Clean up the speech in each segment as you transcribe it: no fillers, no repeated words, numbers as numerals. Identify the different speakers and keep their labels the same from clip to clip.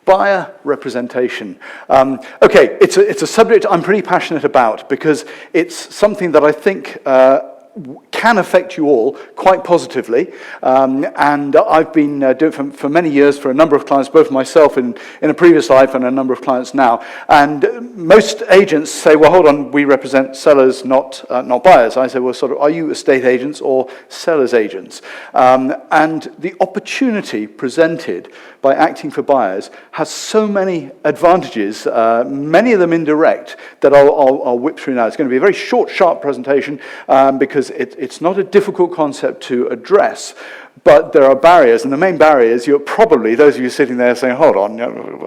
Speaker 1: Buyer representation. Okay, it's a subject I'm pretty passionate about because it's something that I think can affect you all quite positively. And I've been doing it for many years for a number of clients, both myself in a previous life and a number of clients now. And most agents say, well, hold on, we represent sellers, not buyers. I say, well, sort of, are you estate agents or sellers agents? And the opportunity presented by acting for buyers has so many advantages, many of them indirect, that I'll whip through now. It's going to be a very short, sharp presentation because it's not a difficult concept to address, but there are barriers, and the main barriers, you're probably, those of you sitting there saying, hold on,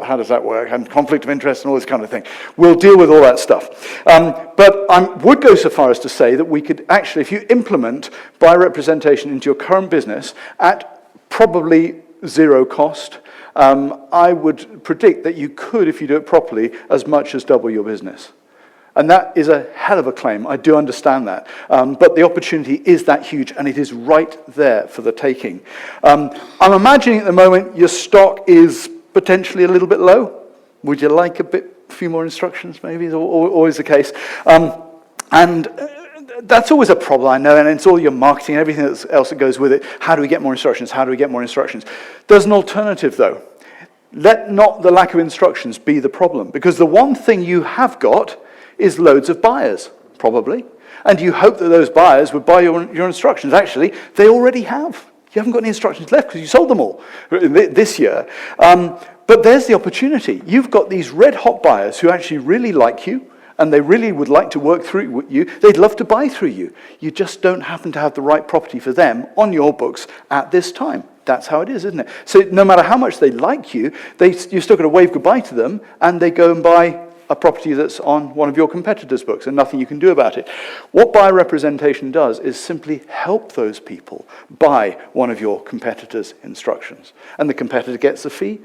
Speaker 1: how does that work, and conflict of interest and all this kind of thing. We'll deal with all that stuff. But I would go so far as to say that we could actually, if you implement buyer representation into your current business at probably zero cost, I would predict that you could, if you do it properly, as much as double your business. And that is a hell of a claim. I do understand that. But the opportunity is that huge, and it is right there for the taking. I'm imagining at the moment your stock is potentially a little bit low. Would you like a few more instructions, maybe? Is always the case. And that's always a problem, I know, and it's all your marketing and everything else that goes with it. How do we get more instructions? How do we get more instructions? There's an alternative, though. Let not the lack of instructions be the problem, because the one thing you have got is loads of buyers, probably. And you hope that those buyers would buy your instructions. Actually, they already have. You haven't got any instructions left because you sold them all this year. But there's the opportunity. You've got these red-hot buyers who actually really like you, and they really would like to work through you. They'd love to buy through you. You just don't happen to have the right property for them on your books at this time. That's how it is, isn't it? So no matter how much they like you, you're still going to wave goodbye to them, and they go and buy a property that's on one of your competitors' books, and nothing you can do about it. What buyer representation does is simply help those people buy one of your competitors' instructions. And the competitor gets a fee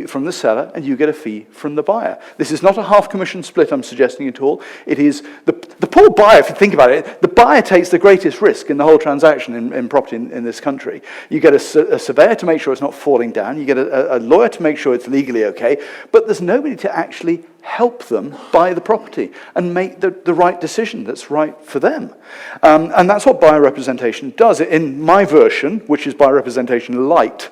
Speaker 1: from the seller, and you get a fee from the buyer. This is not a half commission split I'm suggesting at all. It is the poor buyer, if you think about it, the buyer takes the greatest risk in the whole transaction in property in this country. You get a surveyor to make sure it's not falling down. You get a lawyer to make sure it's legally okay. But there's nobody to actually help them buy the property and make the right decision that's right for them. And that's what buyer representation does. In my version, which is buyer representation light,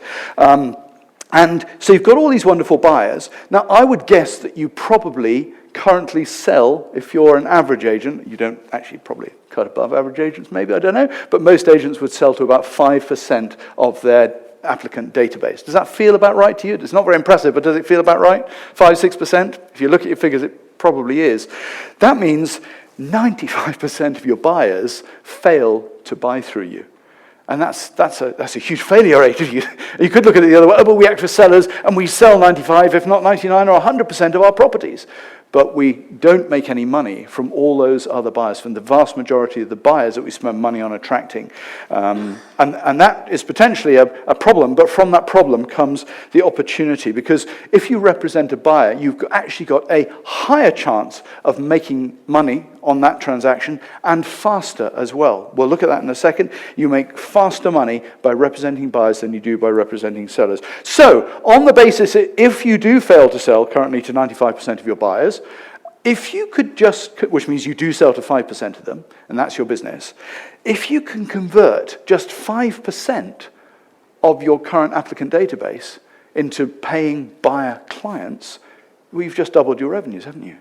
Speaker 1: and so you've got all these wonderful buyers. Now, I would guess that you probably currently sell, if you're an average agent, you don't actually probably cut above average agents, maybe, I don't know, but most agents would sell to about 5% of their applicant database. Does that feel about right to you? It's not very impressive, but does it feel about right? 5-6%? If you look at your figures, it probably is. That means 95% of your buyers fail to buy through you. And that's a huge failure rate. You could look at it the other way. Oh, but we act for sellers, and we sell 95, if not 99 or 100% of our properties. But we don't make any money from all those other buyers, from the vast majority of the buyers that we spend money on attracting. And that is potentially a problem, but from that problem comes the opportunity. Because if you represent a buyer, you've actually got a higher chance of making money on that transaction, and faster as well. We'll look at that in a second. You make faster money by representing buyers than you do by representing sellers. So, on the basis, if you do fail to sell currently to 95% of your buyers, if you could just, which means you do sell to 5% of them, and that's your business, if you can convert just 5% of your current applicant database into paying buyer clients, we've just doubled your revenues, haven't you?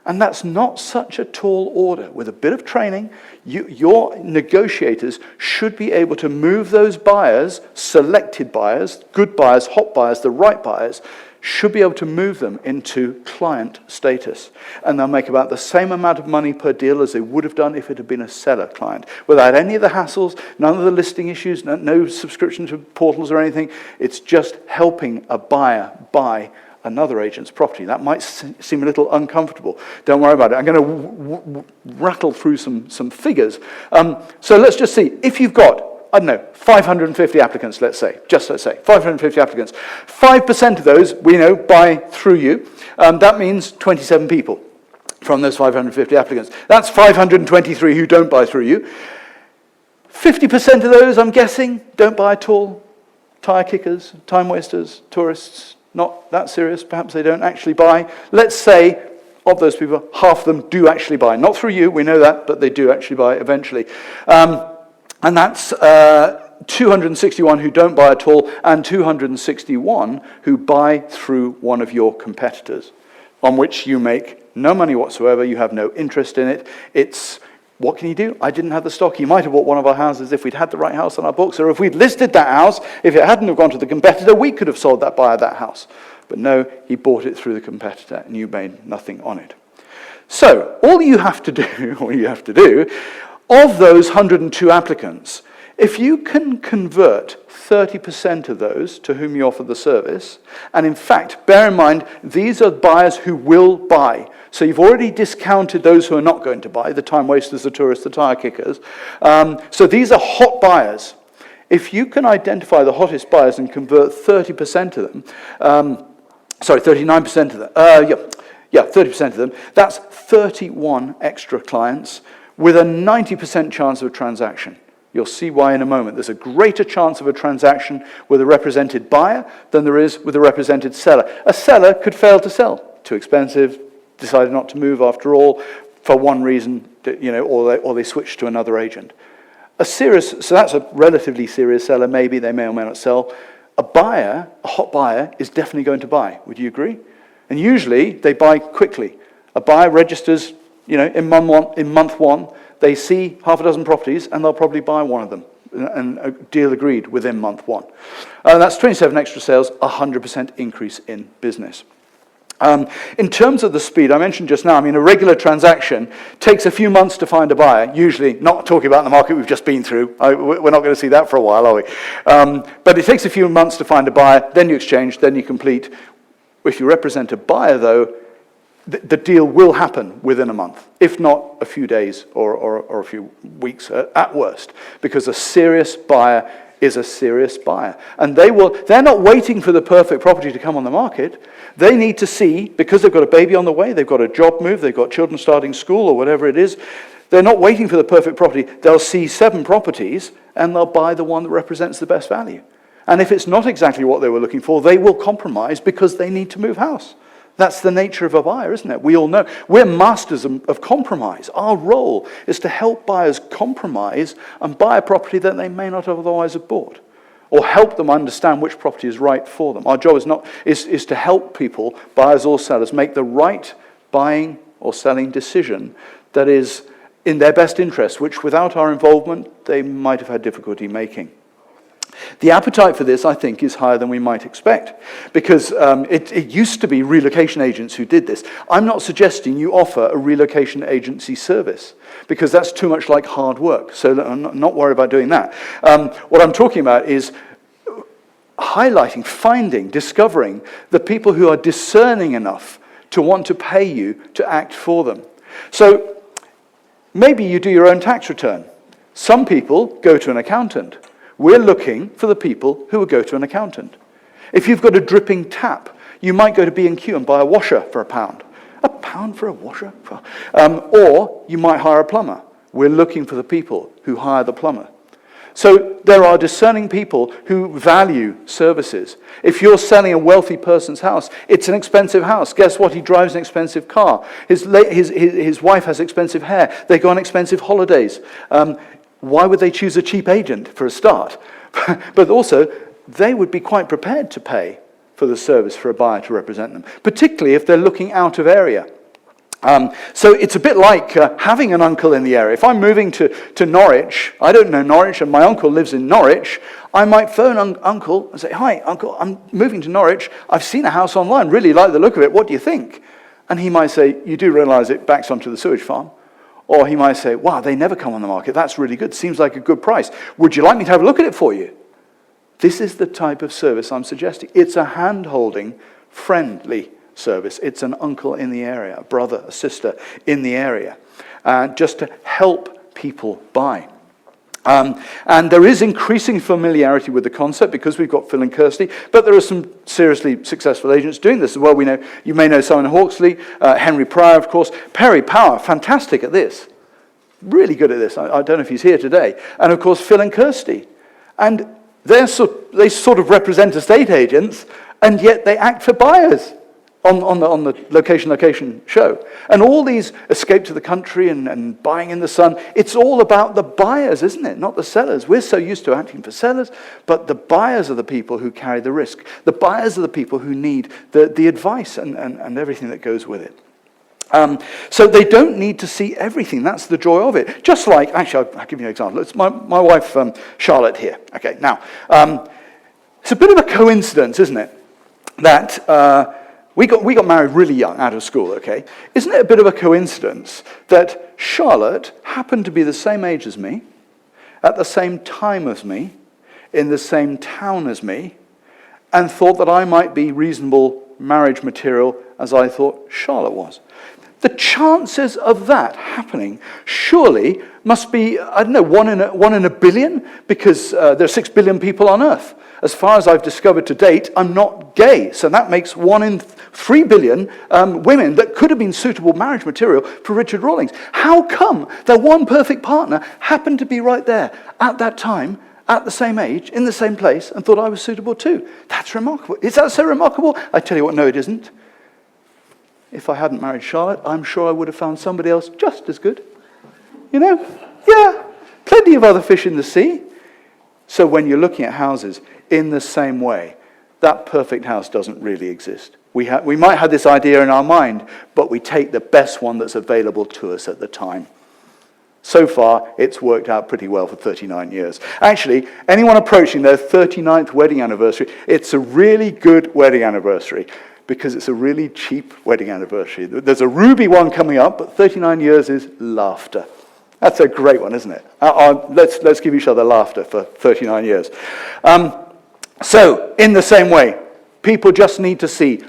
Speaker 1: And that's not such a tall order. With a bit of training, your negotiators should be able to move those buyers, selected buyers, good buyers, hot buyers, the right buyers, should be able to move them into client status. And they'll make about the same amount of money per deal as they would have done if it had been a seller client. Without any of the hassles, none of the listing issues, no subscription to portals or anything. It's just helping a buyer buy another agent's property. That might seem a little uncomfortable. Don't worry about it. I'm going to rattle through some figures. So let's just see. If you've got, I don't know, 550 applicants, let's say, 550 applicants. 5% of those, we know, buy through you. That means 27 people from those 550 applicants. That's 523 who don't buy through you. 50% of those, I'm guessing, don't buy at all. Tire kickers, time wasters, tourists, not that serious. Perhaps they don't actually buy. Let's say of those people, half of them do actually buy. Not through you, we know that, but they do actually buy eventually. And that's 261 who don't buy at all, and 261 who buy through one of your competitors, on which you make no money whatsoever, you have no interest in it. It's, what can you do? I didn't have the stock. He might have bought one of our houses if we'd had the right house on our books, or if we'd listed that house, if it hadn't have gone to the competitor, we could have sold that buyer that house. But no, he bought it through the competitor, and you made nothing on it. So, all you have to do, of those 102 applicants, if you can convert 30% of those to whom you offer the service, and in fact, bear in mind, these are buyers who will buy. So you've already discounted those who are not going to buy, the time wasters, the tourists, the tire kickers. So these are hot buyers. If you can identify the hottest buyers and convert 30% of them, 39% of them, 30% of them, that's 31 extra clients with a 90% chance of a transaction. You'll see why in a moment. There's a greater chance of a transaction with a represented buyer than there is with a represented seller. A seller could fail to sell. Too expensive, decided not to move after all, for one reason, or they switch to another agent. So that's a relatively serious seller. Maybe they may or may not sell. A buyer, a hot buyer, is definitely going to buy. Would you agree? And usually they buy quickly. A buyer registers, in month one. They see half a dozen properties, and they'll probably buy one of them, and a deal agreed within month one. That's 27 extra sales, 100% increase in business. In terms of the speed, I mentioned just now, a regular transaction takes a few months to find a buyer, usually not talking about the market we've just been through. We're not going to see that for a while, are we? But it takes a few months to find a buyer, then you exchange, then you complete. If you represent a buyer, though, the deal will happen within a month, if not a few days or a few weeks at worst, because a serious buyer is a serious buyer. And they're not waiting for the perfect property to come on the market. They need to see, because they've got a baby on the way, they've got a job move, they've got children starting school or whatever it is, they're not waiting for the perfect property. They'll see 7 properties and they'll buy the one that represents the best value. And if it's not exactly what they were looking for, they will compromise because they need to move house. That's the nature of a buyer, isn't it? We all know. We're masters of compromise. Our role is to help buyers compromise and buy a property that they may not otherwise have bought, or help them understand which property is right for them. Our job is to help people, buyers or sellers, make the right buying or selling decision that is in their best interest, which without our involvement, they might have had difficulty making. The appetite for this, I think, is higher than we might expect, because it used to be relocation agents who did this. I'm not suggesting you offer a relocation agency service, because that's too much like hard work, so I'm not worried about doing that. What I'm talking about is highlighting, finding, discovering the people who are discerning enough to want to pay you to act for them. So maybe you do your own tax return. Some people go to an accountant. We're looking for the people who will go to an accountant. If you've got a dripping tap, you might go to B&Q and buy a washer for £1. £1 for a washer? Or you might hire a plumber. We're looking for the people who hire the plumber. So there are discerning people who value services. If you're selling a wealthy person's house, it's an expensive house. Guess what? He drives an expensive car. His wife has expensive hair. They go on expensive holidays. Why would they choose a cheap agent for a start? But also, they would be quite prepared to pay for the service for a buyer to represent them, particularly if they're looking out of area. So it's a bit like having an uncle in the area. If I'm moving to Norwich, I don't know Norwich, and my uncle lives in Norwich, I might phone uncle and say, "Hi, uncle, I'm moving to Norwich. I've seen a house online, really like the look of it. What do you think?" And he might say, "You do realize it backs onto the sewage farm?" Or he might say, "Wow, they never come on the market. That's really good. Seems like a good price. Would you like me to have a look at it for you?" This is the type of service I'm suggesting. It's a hand-holding, friendly service. It's an uncle in the area, a brother, a sister in the area, just to help people buy. And there is increasing familiarity with the concept because we've got Phil and Kirsty, but there are some seriously successful agents doing this as well. You may know Simon Hawksley, Henry Pryor, of course. Perry Power, fantastic at this. Really good at this. I don't know if he's here today. And of course, Phil and Kirsty. And they sort of represent estate agents, and yet they act for buyers on the location show. And all these escape to the country and buying in the sun, it's all about the buyers, isn't it? Not the sellers. We're so used to acting for sellers, but the buyers are the people who carry the risk. The buyers are the people who need the advice and everything that goes with it. So they don't need to see everything. That's the joy of it. Just like, actually, I'll give you an example. It's my wife, Charlotte, here. Okay, now, it's a bit of a coincidence, isn't it, that we got married really young, out of school, okay? Isn't it a bit of a coincidence that Charlotte happened to be the same age as me, at the same time as me, in the same town as me, and thought that I might be reasonable marriage material as I thought Charlotte was? The chances of that happening surely must be, I don't know, one in a billion, because there are 6 billion people on Earth. As far as I've discovered to date, I'm not gay, so that makes 1 in 3 billion women that could have been suitable marriage material for Richard Rawlings. How come that one perfect partner happened to be right there at that time, at the same age, in the same place, and thought I was suitable too? That's remarkable. Is that so remarkable? I tell you what, no, it isn't. If I hadn't married Charlotte, I'm sure I would have found somebody else just as good. You know? Yeah, plenty of other fish in the sea. So when you're looking at houses, in the same way, that perfect house doesn't really exist. We might have this idea in our mind, but we take the best one that's available to us at the time. So far, it's worked out pretty well for 39 years. Actually, anyone approaching their 39th wedding anniversary, it's a really good wedding anniversary, because it's a really cheap wedding anniversary. There's a ruby one coming up, but 39 years is laughter. That's a great one, isn't it? Let's give each other laughter for 39 years. So, in the same way, people just need to see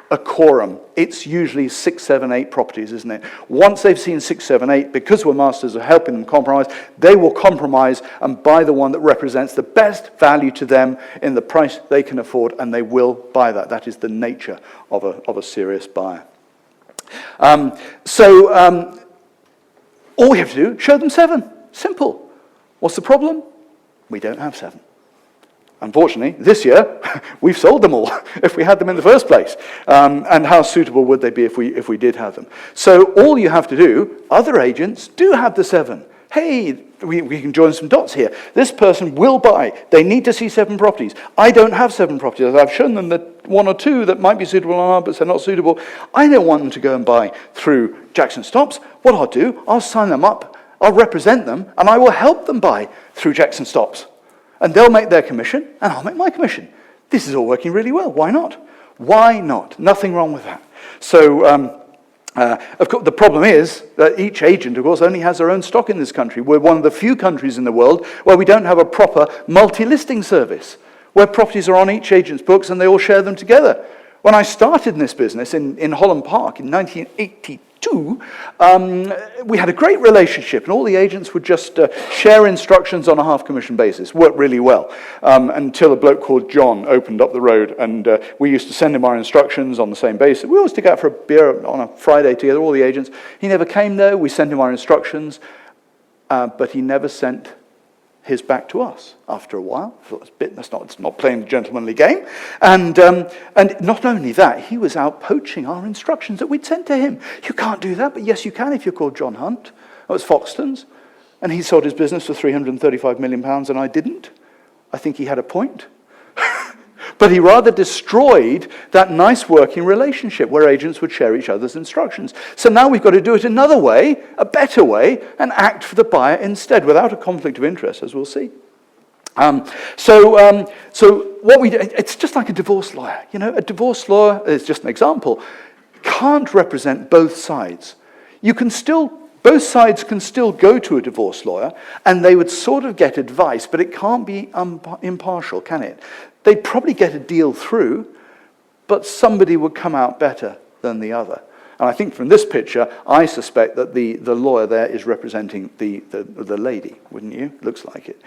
Speaker 1: a quorum. It's usually 6, 7, 8 properties, isn't it? Once they've seen 6, 7, 8, because we're masters of helping them compromise, they will compromise and buy the one that represents the best value to them in the price they can afford, and they will buy that. That is the nature of a serious buyer. All we have to do, show them 7. Simple. What's the problem? We don't have 7. Unfortunately, this year, we've sold them all, if we had them in the first place. And how suitable would they be if we did have them? So all you have to do, other agents do have the 7. Hey, we can join some dots here. This person will buy. They need to see 7 properties. I don't have 7 properties. I've shown them that 1 or 2 that might be suitable on our, but they're not suitable. I don't want them to go and buy through Jackson Stops. What I'll do, I'll sign them up, I'll represent them, and I will help them buy through Jackson Stops. And they'll make their commission, and I'll make my commission. This is all working really well. Why not? Why not? Nothing wrong with that. So, of course, the problem is that each agent, of course, only has their own stock in this country. We're one of the few countries in the world where we don't have a proper multi-listing service, where properties are on each agent's books and they all share them together. When I started in this business in Holland Park in 1982, we had a great relationship, and all the agents would just share instructions on a half-commission basis. Worked really well, until a bloke called John opened up the road, and we used to send him our instructions on the same basis. We always took out for a beer on a Friday together, all the agents. He never came though. We sent him our instructions, but he never sent his back to us after a while. I thought, it's not playing the gentlemanly game. And not only that, he was out poaching our instructions that we'd sent to him. You can't do that, but yes, you can if you're called John Hunt. That was Foxton's. And he sold his business for £335 million, and I didn't. I think he had a point. But he rather destroyed that nice working relationship where agents would share each other's instructions. So now we've got to do it another way, a better way, and act for the buyer instead, without a conflict of interest, as we'll see. So what we do, it's just like a divorce lawyer. You know, a divorce lawyer is just an example. Can't represent both sides. Both sides can still go to a divorce lawyer, and they would sort of get advice, but it can't be impartial, can it? They'd probably get a deal through, but somebody would come out better than the other. And I think from this picture, I suspect that the lawyer there is representing the lady, wouldn't you? Looks like it.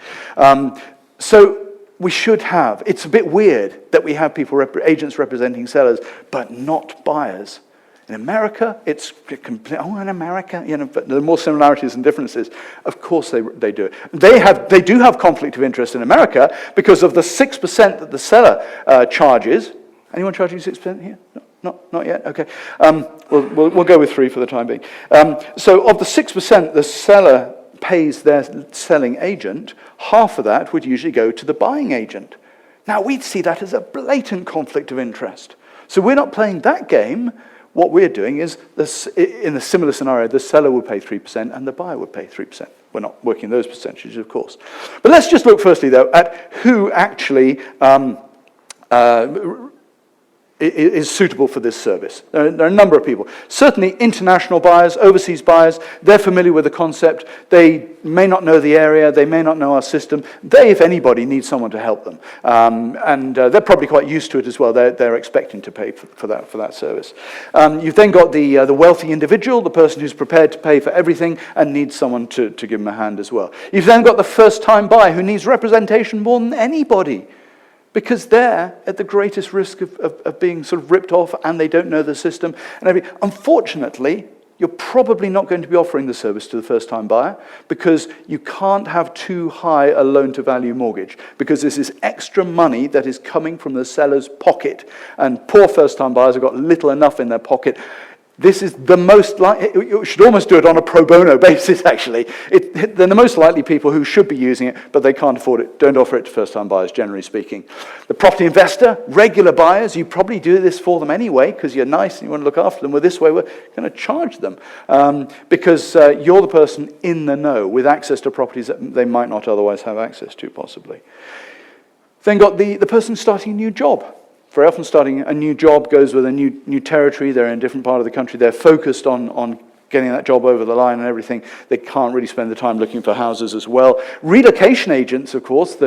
Speaker 1: So we should have, it's a bit weird that we have agents representing sellers, but not buyers. In America, it's in America, you know, but there are more similarities than differences. Of course they do it. They do have conflict of interest in America because of the 6% that the seller charges. Anyone charging 6% here? No, not yet? Okay. We'll go with 3 for the time being. So of the 6% the seller pays their selling agent, half of that would usually go to the buying agent. Now, we'd see that as a blatant conflict of interest. So we're not playing that game. What we're doing is, in a similar scenario, the seller would pay 3% and the buyer would pay 3%. We're not working those percentages, of course. But let's just look firstly, though, at who actually is suitable for this service. There are a number of people. Certainly international buyers, overseas buyers, they're familiar with the concept. They may not know the area, they may not know our system. They, if anybody, need someone to help them. And they're probably quite used to it as well. They're expecting to pay for that service. You've then got the wealthy individual, the person who's prepared to pay for everything and needs someone to give them a hand as well. You've then got the first-time buyer who needs representation more than anybody, because they're at the greatest risk of being sort of ripped off, and they don't know the system and everything. Unfortunately, you're probably not going to be offering the service to the first-time buyer, because you can't have too high a loan-to-value mortgage, because this is extra money that is coming from the seller's pocket, and poor first-time buyers have got little enough in their pocket. This is the most likely, you should almost do it on a pro bono basis, actually. They're the most likely people who should be using it, but they can't afford it. Don't offer it to first-time buyers, generally speaking. The property investor, regular buyers, you probably do this for them anyway, because you're nice and you want to look after them. Well, this way we're going to charge them, because you're the person in the know with access to properties that they might not otherwise have access to, possibly. Then got the person starting a new job. Very often starting a new job goes with a new territory. They're in a different part of the country. They're focused on getting that job over the line and everything. They can't really spend the time looking for houses as well. Relocation agents, of course,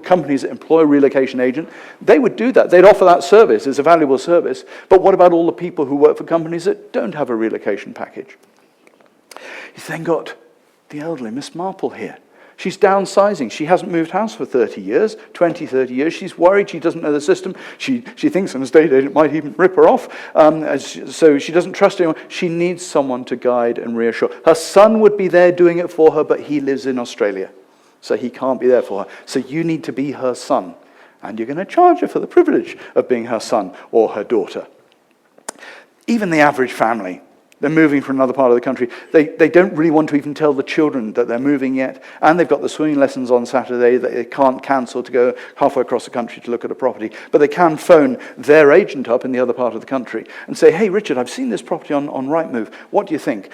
Speaker 1: companies that employ a relocation agent, they would do that. They'd offer that service. It's a valuable service. But what about all the people who work for companies that don't have a relocation package? You've then got the elderly Miss Marple here. She's downsizing. She hasn't moved house for 30 years, 20, 30 years. She's worried. She doesn't know the system. She thinks an estate agent might even rip her off. So she doesn't trust anyone. She needs someone to guide and reassure. Her son would be there doing it for her, but he lives in Australia, so he can't be there for her. So you need to be her son, and you're going to charge her for the privilege of being her son or her daughter. Even the average family. They're moving from another part of the country. They don't really want to even tell the children that they're moving yet. And they've got the swimming lessons on Saturday that they can't cancel to go halfway across the country to look at a property. But they can phone their agent up in the other part of the country and say, hey, Richard, I've seen this property on Rightmove. What do you think?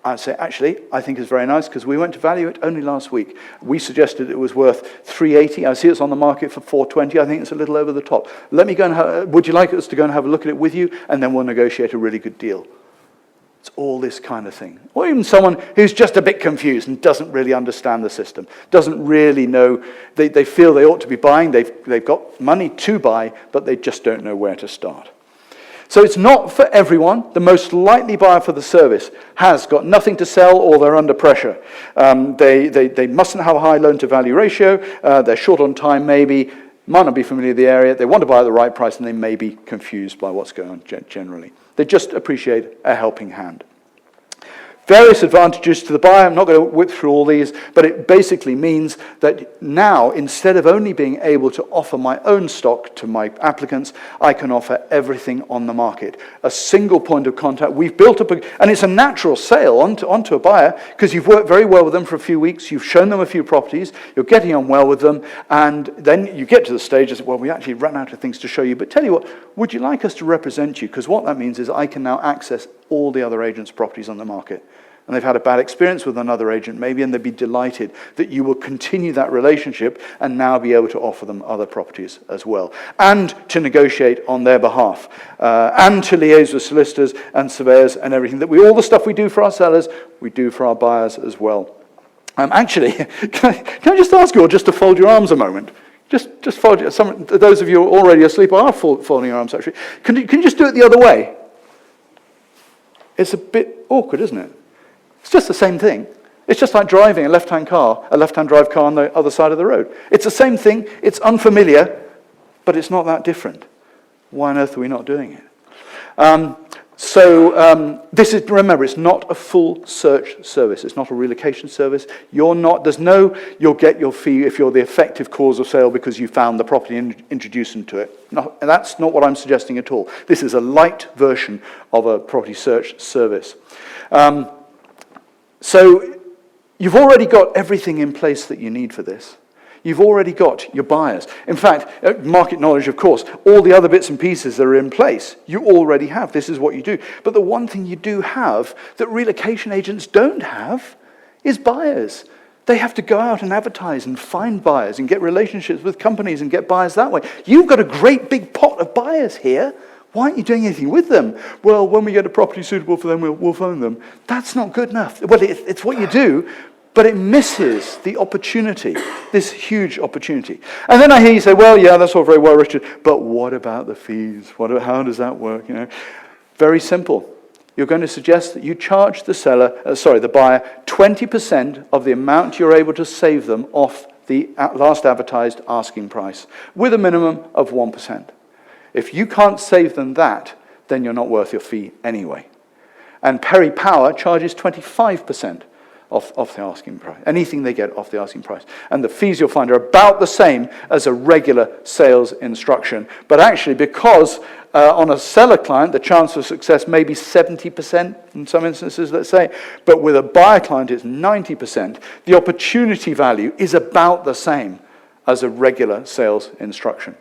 Speaker 1: I'd say, actually, I think it's very nice, because we went to value it only last week. We suggested it was worth $380. I see it's on the market for $420. I think it's a little over the top. Let me go and would you like us to go and have a look at it with you? And then we'll negotiate a really good deal. It's all this kind of thing. Or even someone who's just a bit confused and doesn't really understand the system, doesn't really know, they feel they ought to be buying, they've got money to buy, but they just don't know where to start. So it's not for everyone. The most likely buyer for the service has got nothing to sell, or they're under pressure. They mustn't have a high loan-to-value ratio, they're short on time maybe, might not be familiar with the area, they want to buy at the right price, and they may be confused by what's going on generally. They just appreciate a helping hand. Various advantages to the buyer. I'm not going to whip through all these, but it basically means that now, instead of only being able to offer my own stock to my applicants, I can offer everything on the market. A single point of contact. We've built up, and it's a natural sale onto a buyer, because you've worked very well with them for a few weeks, you've shown them a few properties, you're getting on well with them, and then you get to the stage of, well, we actually ran out of things to show you, but tell you what, would you like us to represent you? Because what that means is I can now access all the other agents' properties on the market. And they've had a bad experience with another agent maybe, and they'd be delighted that you will continue that relationship and now be able to offer them other properties as well. And to negotiate on their behalf. And to liaise with solicitors and surveyors and everything. All the stuff we do for our sellers, we do for our buyers as well. Actually, can I just ask you all just to fold your arms a moment? Just fold your, those of you who are already asleep are folding your arms actually. Can you just do it the other way? It's a bit awkward, isn't it? It's just the same thing. It's just like driving a left-hand drive car on the other side of the road. It's the same thing. It's unfamiliar, but it's not that different. Why on earth are we not doing it? So this is, remember, it's not a full search service. It's not a relocation service. You'll get your fee if you're the effective cause of sale because you found the property and introduced them to it. No, that's not what I'm suggesting at all. This is a light version of a property search service. So you've already got everything in place that you need for this. You've already got your buyers. In fact, market knowledge, of course, all the other bits and pieces that are in place, you already have. This is what you do. But the one thing you do have that relocation agents don't have is buyers. They have to go out and advertise and find buyers and get relationships with companies and get buyers that way. You've got a great big pot of buyers here. Why aren't you doing anything with them? Well, when we get a property suitable for them, we'll phone them. That's not good enough. Well, it's what you do, but it misses the opportunity, this huge opportunity. And then I hear you say, well, yeah, that's all very well, Richard, but what about the fees? How does that work? Very simple. You're going to suggest that you charge the buyer 20% of the amount you're able to save them off the last advertised asking price, with a minimum of 1%. If you can't save them that, then you're not worth your fee anyway. And Perry Power charges 25% off the asking price, anything they get off the asking price. And the fees you'll find are about the same as a regular sales instruction. But actually, because on a seller client, the chance of success may be 70% in some instances, let's say, but with a buyer client, it's 90%. The opportunity value is about the same as a regular sales instruction.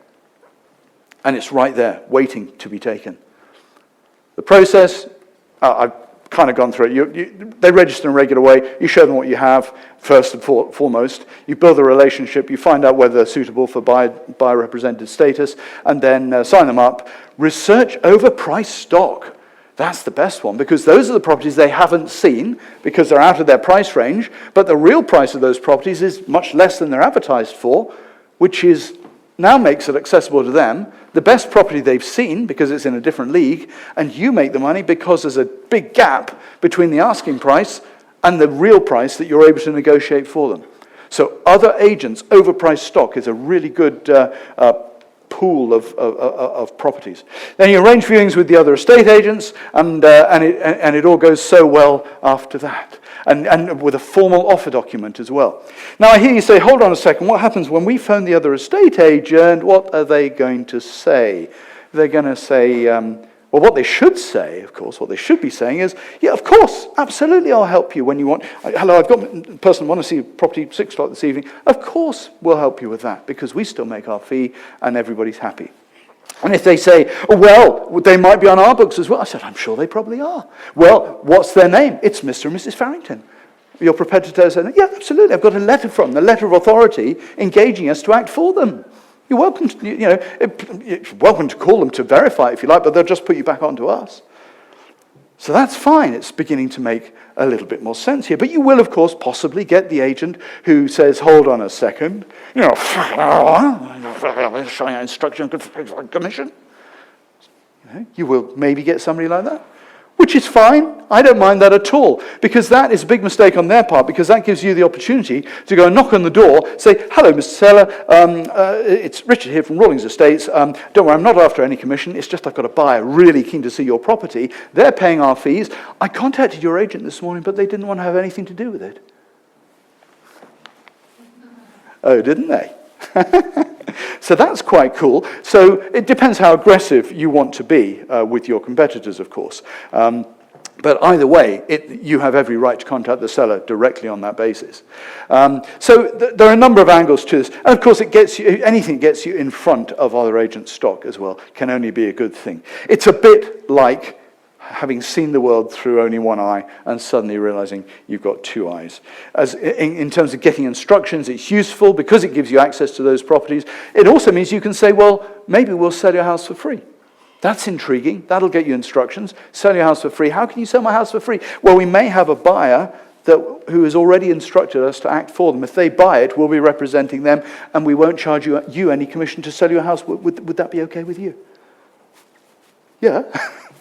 Speaker 1: And it's right there, waiting to be taken. The process, I've kind of gone through it. They register in a regular way. You show them what you have, first and foremost. You build a relationship. You find out whether they're suitable for buyer represented status, and then sign them up. Research overpriced stock. That's the best one, because those are the properties they haven't seen because they're out of their price range, but the real price of those properties is much less than they're advertised for, which is now makes it accessible to them, the best property they've seen because it's in a different league, and you make the money because there's a big gap between the asking price and the real price that you're able to negotiate for them. So other agents, overpriced stock is a really good pool of properties. Then you arrange viewings with the other estate agents, and it all goes so well after that. And with a formal offer document as well. Now I hear you say, hold on a second, what happens when we phone the other estate agent? What are they going to say? They're going to say, well, what they should say, of course, what they should be saying is, yeah, of course, absolutely, I'll help you when you want. Hello, I've got a person who wants to see property 6 o'clock this evening. Of course, we'll help you with that because we still make our fee and everybody's happy. And if they say, oh, well, they might be on our books as well. I said, I'm sure they probably are. Well, what's their name? It's Mr. and Mrs. Farrington. Your prepared to say, yeah, absolutely. I've got a letter from them, the letter of authority engaging us to act for them. You're welcome to, you're welcome to call them to verify if you like, but they'll just put you back onto us. So that's fine. It's beginning to make a little bit more sense here. But you will, of course, possibly get the agent who says, hold on a second, instruction commission. You will maybe get somebody like that, which is fine. I don't mind that at all, because that is a big mistake on their part, because that gives you the opportunity to go and knock on the door, say, hello, Mr. Seller, it's Richard here from Rawlings Estates. Don't worry, I'm not after any commission. It's just I've got a buyer really keen to see your property. They're paying our fees. I contacted your agent this morning, but they didn't want to have anything to do with it. Oh, didn't they? So that's quite cool. So it depends how aggressive you want to be with your competitors, of course. But either way, you have every right to contact the seller directly on that basis. So there are a number of angles to this. And of course, anything that gets you in front of other agents' stock as well can only be a good thing. It's a bit like having seen the world through only one eye and suddenly realizing you've got 2 eyes. As in terms of getting instructions, it's useful because it gives you access to those properties. It also means you can say, well, maybe we'll sell your house for free. That's intriguing. That'll get you instructions. Sell your house for free. How can you sell my house for free? Well, we may have a buyer who has already instructed us to act for them. If they buy it, we'll be representing them, and we won't charge you any commission to sell your house. Would that be okay with you? Yeah.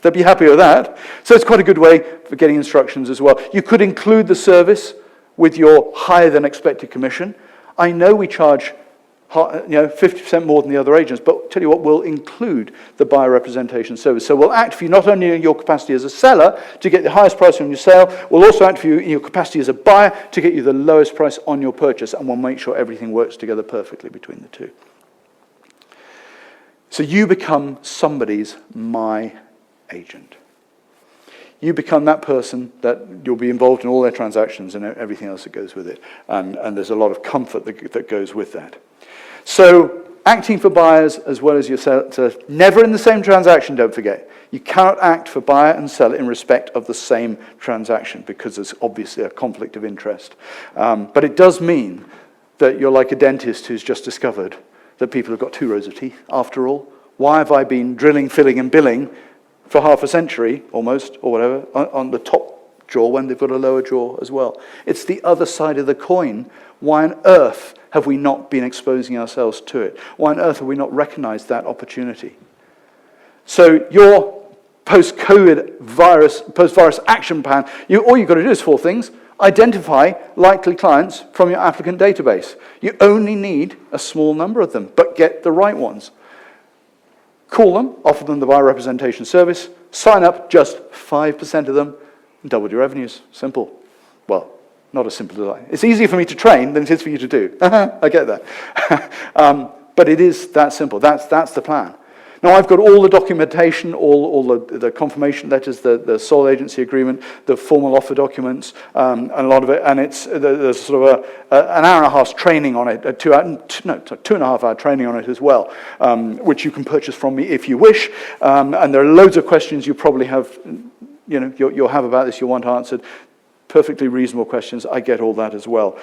Speaker 1: They'd be happy with that. So it's quite a good way for getting instructions as well. You could include the service with your higher than expected commission. I know we charge 50% more than the other agents, but tell you what, we'll include the buyer representation service. So we'll act for you not only in your capacity as a seller to get the highest price on your sale, we'll also act for you in your capacity as a buyer to get you the lowest price on your purchase, and we'll make sure everything works together perfectly between the two. So you become somebody's my agent. You become that person that you'll be involved in all their transactions and everything else that goes with it. And there's a lot of comfort that goes with that. So acting for buyers as well as your seller, never in the same transaction, don't forget. You cannot act for buyer and seller in respect of the same transaction because there's obviously a conflict of interest. But it does mean that you're like a dentist who's just discovered that people have got 2 rows of teeth after all. Why have I been drilling, filling and billing for half a century, almost, or whatever, on the top jaw when they've got a lower jaw as well? It's the other side of the coin. Why on earth have we not been exposing ourselves to it? Why on earth have we not recognized that opportunity? So your post-virus action plan, all you've got to do is 4 things. Identify likely clients from your applicant database. You only need a small number of them, but get the right ones. Call them, offer them the buyer representation service, sign up just 5% of them, and double your revenues. Simple. Well, not as simple as it's easier for me to train than it is for you to do. I get that. But it is that simple. That's the plan. Now, I've got all the documentation, all the confirmation letters, the sole agency agreement, the formal offer documents, and a lot of it. And there's sort of an hour and a half training on it, 2.5 hour training on it as well, which you can purchase from me if you wish. And there are loads of questions you probably have, you'll have about this you'll want answered. Perfectly reasonable questions. I get all that as well.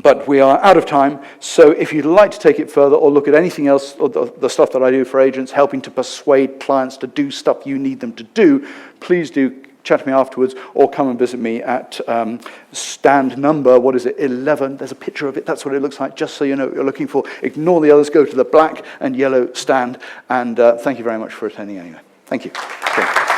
Speaker 1: But we are out of time, so if you'd like to take it further or look at anything else, or the stuff that I do for agents, helping to persuade clients to do stuff you need them to do, please do chat to me afterwards or come and visit me at stand number, 11? There's a picture of it, that's what it looks like, just so you know what you're looking for. Ignore the others, go to the black and yellow stand, and thank you very much for attending anyway. Thank you. Okay.